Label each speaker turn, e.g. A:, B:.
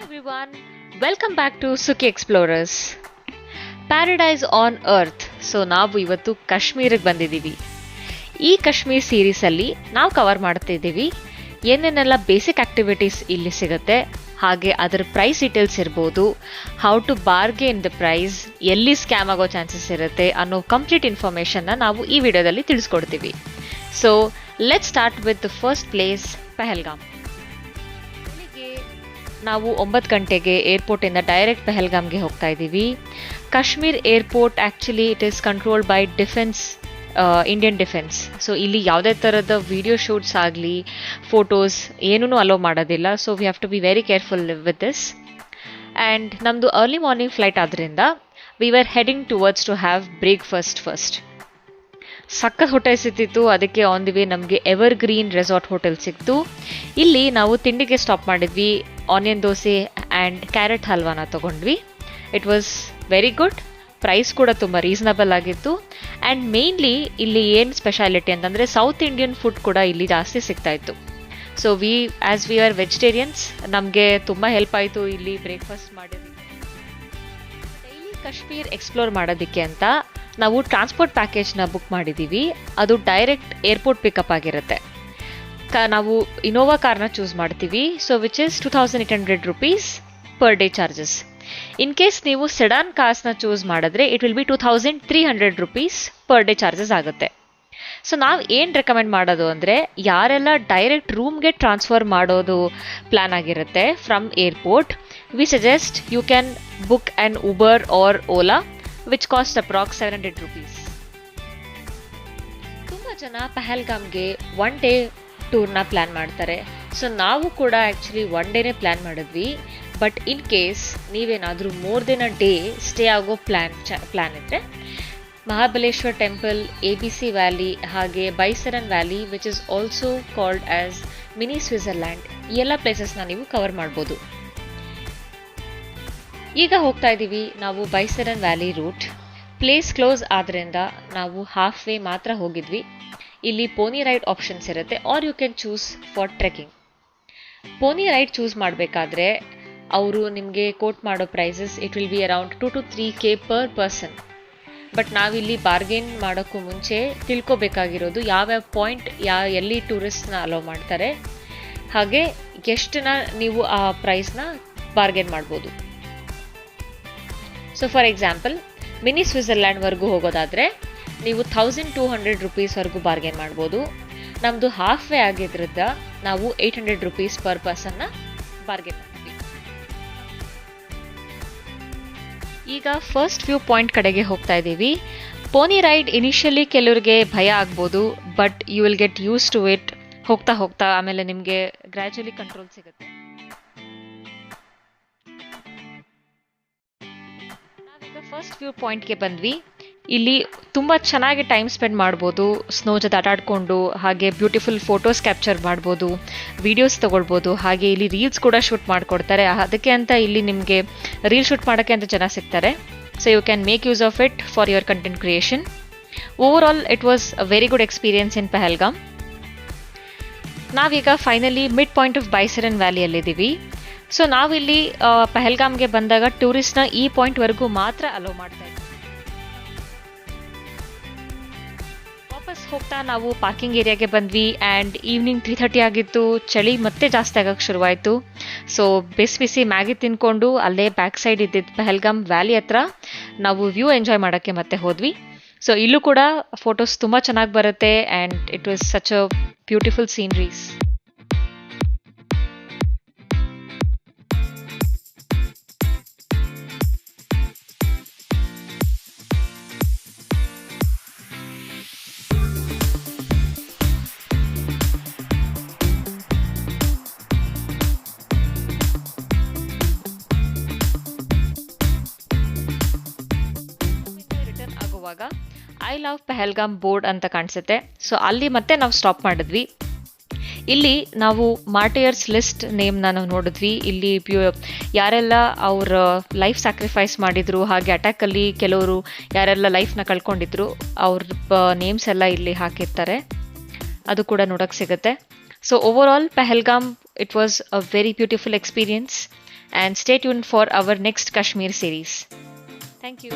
A: everyone, welcome back to Suki Explorers. Paradise on Earth. So ನಾವು ಇವತ್ತು ಕಾಶ್ಮೀರಿಗೆ ಬಂದಿದ್ದೀವಿ. ಈ ಕಾಶ್ಮೀರ್ ಸೀರೀಸಲ್ಲಿ ನಾವು ಕವರ್ ಮಾಡ್ತಿದ್ದೀವಿ ಏನೇನೆಲ್ಲ ಬೇಸಿಕ್ ಆಕ್ಟಿವಿಟೀಸ್ ಇಲ್ಲಿ ಸಿಗುತ್ತೆ, ಹಾಗೆ ಅದರ ಪ್ರೈಸ್ ಡೀಟೇಲ್ಸ್ ಇರ್ಬೋದು, how to bargain the price, ಎಲ್ಲಿ ಸ್ಕ್ಯಾಮ್ ಆಗೋ ಚಾನ್ಸಸ್ ಇರುತ್ತೆ ಅನ್ನೋ ಕಂಪ್ಲೀಟ್ ಇನ್ಫಾರ್ಮೇಷನ್ನ ನಾವು ಈ ವಿಡಿಯೋದಲ್ಲಿ ತಿಳಿಸ್ಕೊಡ್ತೀವಿ. So let's start with the first place, Pahalgam. ನಾವು 9 ಗಂಟೆಗೆ ಏರ್ಪೋರ್ಟಿಂದ ಡೈರೆಕ್ಟ್ ಪಹಲ್ಗಾಮ್ಗೆ ಹೋಗ್ತಾ ಇದ್ದೀವಿ. Kashmir airport actually it is controlled by defence, Indian defence. So ಇಲ್ಲಿ ಯಾವುದೇ ಥರದ ವಿಡಿಯೋ ಶೂಟ್ಸ್ ಆಗಲಿ ಫೋಟೋಸ್ ಏನೂ ಅಲೋ ಮಾಡೋದಿಲ್ಲ. So we have to be very careful with this. And ನಮ್ಮದು ಅರ್ಲಿ ಮಾರ್ನಿಂಗ್ ಫ್ಲೈಟ್ ಆದ್ದರಿಂದ we were heading towards to have breakfast first. ಸಖತ್ hotel ಸಿಕ್ತಿತ್ತು, ಅದಕ್ಕೆ ಆನ್ ದಿ ವೇ ನಮಗೆ ಎವರ್ ಗ್ರೀನ್ ರೆಸಾರ್ಟ್ ಹೋಟೆಲ್ ಸಿಕ್ತು. ಇಲ್ಲಿ ನಾವು ತಿಂಡಿಗೆ ಸ್ಟಾಪ್ ಮಾಡಿದ್ವಿ. ಆನಿಯನ್ ದೋಸೆ ಆ್ಯಂಡ್ ಕ್ಯಾರೆಟ್ ಹಲ್ವಾನ ತೊಗೊಂಡ್ವಿ. It was very good. Price ಕೂಡ ತುಂಬ ರೀಸನಬಲ್ ಆಗಿತ್ತು. ಆ್ಯಂಡ್ ಮೇನ್ಲಿ ಇಲ್ಲಿ ಏನು ಸ್ಪೆಷಾಲಿಟಿ ಅಂತಂದರೆ ಸೌತ್ ಇಂಡಿಯನ್ ಫುಡ್ ಕೂಡ ಇಲ್ಲಿ ಜಾಸ್ತಿ ಸಿಗ್ತಾಯಿತ್ತು. So as we are vegetarians, ನಮಗೆ ತುಂಬ ಹೆಲ್ಪ್ ಆಯಿತು ಇಲ್ಲಿ ಬ್ರೇಕ್ಫಾಸ್ಟ್ ಮಾಡಿದ್ವಿ. ಡೈಲಿ ಕಾಶ್ಮೀರ್ ಎಕ್ಸ್ಪ್ಲೋರ್ ಮಾಡೋದಕ್ಕೆ ಅಂತ ನಾವು ಟ್ರಾನ್ಸ್ಪೋರ್ಟ್ ಪ್ಯಾಕೇಜ್ನ ಬುಕ್ ಮಾಡಿದ್ದೀವಿ. ಅದು ಡೈರೆಕ್ಟ್ ಏರ್ಪೋರ್ಟ್ ಪಿಕಪ್ ಆಗಿರುತ್ತೆ. ನಾವು ಇನೋವಾ ಕಾರ್ನ ಚೂಸ್ ಮಾಡ್ತೀವಿ. So which is 2800 rupees per day charges. In case ನೀವು ಸೆಡಾನ್ ಕಾರ್ಸ್ನ ಚೂಸ್ ಮಾಡಿದ್ರೆ it will B 2300 rupees per day charges ಆಗುತ್ತೆ. ಸೊ ನಾವು ಏನು ರೆಕಮೆಂಡ್ ಮಾಡೋದು ಅಂದರೆ, ಯಾರೆಲ್ಲ ಡೈರೆಕ್ಟ್ ರೂಮ್ಗೆ ಟ್ರಾನ್ಸ್ಫರ್ ಮಾಡೋದು ಪ್ಲ್ಯಾನ್ ಆಗಿರುತ್ತೆ from airport, we suggest you can book an Uber or Ola which cost approx 700 rupees. ತುಂಬ ಜನ ಪಹಲ್ಗಾಮ್ಗೆ 1 ಡೇ ಟೂರ್ನ ಪ್ಲ್ಯಾನ್ ಮಾಡ್ತಾರೆ. ಸೊ ನಾವು ಕೂಡ ಆ್ಯಕ್ಚುಲಿ 1 ಡೇನೇ ಪ್ಲ್ಯಾನ್ ಮಾಡಿದ್ವಿ. ಬಟ್ ಇನ್ ಕೇಸ್ ನೀವೇನಾದರೂ more than a day stay ಆಗೋ ಪ್ಲ್ಯಾನ್ ಇದ್ದರೆ, ಮಹಾಬಲೇಶ್ವರ್ ಟೆಂಪಲ್, ABC ವ್ಯಾಲಿ, ಹಾಗೆ Baisaran valley which is also called as mini Switzerland, ಈ ಎಲ್ಲ ಪ್ಲೇಸಸ್ನ ನೀವು ಕವರ್ ಮಾಡ್ಬೋದು. ಈಗ ಹೋಗ್ತಾ ಇದ್ದೀವಿ ನಾವು Baisaran valley route. Place close ಆದ್ದರಿಂದ ನಾವು ಹಾಫ್ ವೇ ಮಾತ್ರ ಹೋಗಿದ್ವಿ. ಇಲ್ಲಿ ಪೋನಿ ರೈಡ್ ಆಪ್ಷನ್ಸ್ ಇರುತ್ತೆ, or you can choose for trekking. Pony ride choose ಮಾಡಬೇಕಾದ್ರೆ ಅವರು ನಿಮಗೆ ಕೋಟ್ ಮಾಡೋ prices it will be around 2 to 3K per person. But ನಾವಿಲ್ಲಿ ಬಾರ್ಗೇನ್ ಮಾಡೋಕ್ಕೂ ಮುಂಚೆ ತಿಳ್ಕೊಬೇಕಾಗಿರೋದು ಯಾವ್ಯಾವ ಪಾಯಿಂಟ್ ಎಲ್ಲಿ ಟೂರಿಸ್ಟ್ನ ಅಲೋ ಮಾಡ್ತಾರೆ, ಹಾಗೆ ಎಷ್ಟನ್ನ ನೀವು ಆ ಪ್ರೈಸ್ನ ಬಾರ್ಗೇನ್ ಮಾಡ್ಬೋದು. ಸೊ ಫಾರ್ ಎಕ್ಸಾಂಪಲ್, ಮಿನಿ ಸ್ವಿಟ್ಜರ್ಲ್ಯಾಂಡ್ವರೆಗೂ ಹೋಗೋದಾದರೆ ನೀವು 1200 rupeesವರೆಗೂ ಬಾರ್ಗೇನ್ ಮಾಡ್ಬೋದು. ನಮ್ಮದು ಹಾಫ್ ವೇ ಆಗಿದ್ರಿಂದ ನಾವು 800 rupees ಪರ್ ಪರ್ಸನ್ನ ಬಾರ್ಗೇನ್ ಮಾಡ್ತೀವಿ. ಈಗ ಫಸ್ಟ್ ವ್ಯೂ ಪಾಯಿಂಟ್ ಕಡೆಗೆ ಹೋಗ್ತಾ ಇದ್ದೀವಿ. ಪೋನಿ ರೈಡ್ ಇನಿಷಿಯಲಿ ಕೆಲವರಿಗೆ ಭಯ ಆಗ್ಬೋದು, but you will get used to it. ಹೋಗ್ತಾ ಹೋಗ್ತಾ ಆಮೇಲೆ ನಿಮಗೆ ಗ್ರ್ಯಾಜುಯಲಿ ಕಂಟ್ರೋಲ್ ಸಿಗುತ್ತೆ. ನಾವೀಗ ಫಸ್ಟ್ ವ್ಯೂ ಪಾಯಿಂಟ್ಗೆ ಬಂದ್ವಿ. ಇಲ್ಲಿ ತುಂಬ ಚೆನ್ನಾಗಿ ಟೈಮ್ ಸ್ಪೆಂಡ್ ಮಾಡ್ಬೋದು. ಸ್ನೋ ಜೊತೆ ಆಟಾಡಿಕೊಂಡು, ಹಾಗೆ ಬ್ಯೂಟಿಫುಲ್ ಫೋಟೋಸ್ ಕ್ಯಾಪ್ಚರ್ ಮಾಡ್ಬೋದು, ವಿಡಿಯೋಸ್ ತೊಗೊಳ್ಬೋದು. ಹಾಗೆ ಇಲ್ಲಿ ರೀಲ್ಸ್ ಕೂಡ ಶೂಟ್ ಮಾಡಿಕೊಡ್ತಾರೆ. ಅದಕ್ಕೆ ಅಂತ ಇಲ್ಲಿ ನಿಮಗೆ ರೀಲ್ ಶೂಟ್ ಮಾಡೋಕ್ಕೆ ಅಂತ ಜನ ಸಿಗ್ತಾರೆ. So you can make use of it for your content creation. Overall it was a very good experience in Pahalgam. ನಾವೀಗ finally mid point of Baisaran ವ್ಯಾಲಿಯಲ್ಲಿದ್ದೀವಿ. ಸೊ ನಾವಿಲ್ಲಿ ಪಹಲ್ಗಾಮ್ಗೆ ಬಂದಾಗ ಟೂರಿಸ್ಟ್ನ ಈ ಪಾಯಿಂಟ್ವರೆಗೂ ಮಾತ್ರ ಅಲೋ ಮಾಡ್ತಾ ಇದ್ದೀವಿ. ವಾಪಸ್ ಹೋಗ್ತಾ ನಾವು ಪಾರ್ಕಿಂಗ್ ಏರಿಯಾಗೆ ಬಂದ್ವಿ. ಆ್ಯಂಡ್ ಈವ್ನಿಂಗ್ 3:30 ಆಗಿತ್ತು. ಚಳಿ ಮತ್ತೆ ಜಾಸ್ತಿ ಆಗೋಕ್ಕೆ ಶುರುವಾಯಿತು. ಸೊ ಬಿಸಿ ಮ್ಯಾಗಿ ತಿನ್ಕೊಂಡು ಅಲ್ಲೇ ಬ್ಯಾಕ್ ಸೈಡ್ ಇದ್ದಿದ್ದು ಪಹಲ್ಗಾಮ್ ವ್ಯಾಲಿ ಹತ್ರ ನಾವು ವ್ಯೂ ಎಂಜಾಯ್ ಮಾಡೋಕ್ಕೆ ಮತ್ತೆ ಹೋದ್ವಿ. ಸೊ ಇಲ್ಲೂ ಕೂಡ ಫೋಟೋಸ್ ತುಂಬ ಚೆನ್ನಾಗಿ ಬರುತ್ತೆ. And it was such a beautiful sceneries. I love Pahalgam board ಅಂತ ಕಾಣಿಸುತ್ತೆ. ಸೊ ಅಲ್ಲಿ ಮತ್ತೆ ನಾವು ಸ್ಟಾಪ್ ಮಾಡಿದ್ವಿ. ಇಲ್ಲಿ ನಾವು ಮಾರ್ಟಿಯರ್ಸ್ ಲಿಸ್ಟ್ ನೇಮ್ನ ನಾವು ನೋಡಿದ್ವಿ. ಇಲ್ಲಿ ಯಾರೆಲ್ಲ ಅವ್ರ ಲೈಫ್ ಸ್ಯಾಕ್ರಿಫೈಸ್ ಮಾಡಿದ್ರು, ಹಾಗೆ ಅಟ್ಯಾಕಲ್ಲಿ ಕೆಲವರು ಯಾರೆಲ್ಲ ಲೈಫ್ನ ಕಳ್ಕೊಂಡಿದ್ರು ಅವ್ರ ನೇಮ್ಸ್ ಎಲ್ಲ ಇಲ್ಲಿ ಹಾಕಿರ್ತಾರೆ. ಅದು ಕೂಡ ನೋಡೋಕ್ಕೆ ಸಿಗುತ್ತೆ. So over all Pahalgam it was a very beautiful experience. and stay tuned for our next Kashmir series. Thank you.